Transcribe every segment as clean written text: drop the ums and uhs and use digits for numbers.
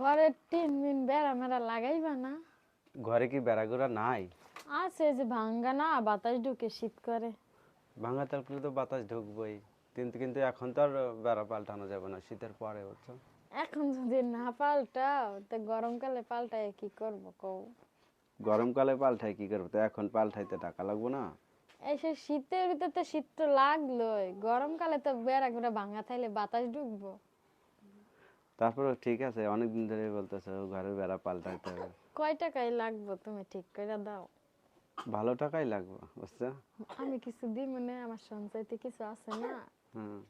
ঘরের টিন মিন বেড়া মেরা লাগাইবা না? ঘরে কি বেড়াঘোরা নাই? আছে যে ভাঙ্গা না, বাতাস ঢুকে শীত করে। ভাঙা থাকলে তো বাতাস ঢুকবই, কিন্তু কিন্তু এখন তো আর বেড়া পাল্টানো যাবে না, শীতের পরে বুঝছো। এখন যদি না পাল্টাও তো গরমকালে পাল্টায় কি করবো কও? গরমকালে পাল্টাই কি করবো, তো এখন পাল্টাইতে টাকা লাগবো না? এই শীতের ভিতর তো শীত তো লাগলোই, গরমকালে তো বেড়া করে ভাঙ্গা থাইলে বাতাস ঢুকবো। তারপরে ঠিক আছে, অনেকদিন ধরে বলতেছো ঘরের বেড়া পাল্টাইতে হবে। কয় টাকাই লাগবো তুমি ঠিক করে দাও। ভালো টাকাই লাগবে বুঝছো। আমি কিছু দিই মনে, আমার সঞ্চয়তে কিছু আছে না। হুম।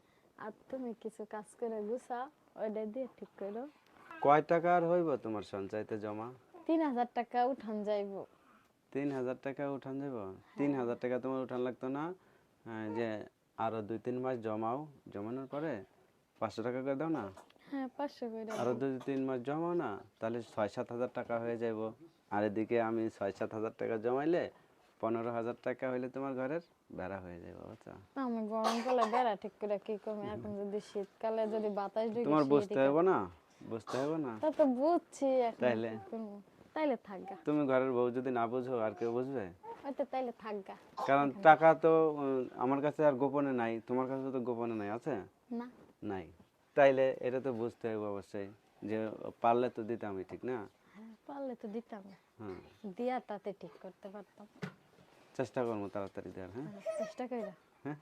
আর তুমি কিছু কাজ করে গুছাও, ওইটা দিয়ে ঠিক করো। কয় টাকা আর হইব তোমার সঞ্চয়তে জমা? 3000 টাকা উঠান যাইবো। 3000 টাকা উঠান যাব? 3000 টাকা তোমার উঠান লাগতো না? যে আরো 2-3 মাস জমাও, জমানোর পরে 500 টাকা করে দাও না। হ্যাঁ, 500 করে আরো দাও। 2-3 মাস জমাও না, তাহলে 6-7 হাজার টাকা হয়ে যাইব। আর এদিকে আমি 6-7 হাজার টাকা জমাইলে 15,000 টাকা হইলে তোমার ঘরের বেড়া হয়ে যাবে বুঝছো। আমি গরমকালে বেড়া ঠিক করে কি করবো, এখন যদি শীতকালে যদি বাতাস ঢুকে তোমার বুঝতে শীতই হবে না, বুঝতে হবে না। তা তো বুঝছি, এখন তাইলে কি করবো? তাইলে থাকগা। তুমি ঘরের বউ যদি না বুঝো আর কেউ বুঝবে? ওই তো তাইলে থাকগা। কারণ টাকা তো আমার কাছে আর গোপনে নাই, তোমার কাছে তো গোপনে নাই, আছে? না, নাই। তাইলে এটা তো বুঝতে হবে অবশ্যই, যে পারলে তো দিতামই, ঠিক না? হ্যাঁ, পারলে তো দিতাম। হ্যাঁ, দিয়া তাতে ঠিক করতে পারতাম। চেষ্টা করবো তাড়াতাড়ি দেওয়ার। হ্যাঁ, চেষ্টা কইরা। হ্যাঁ।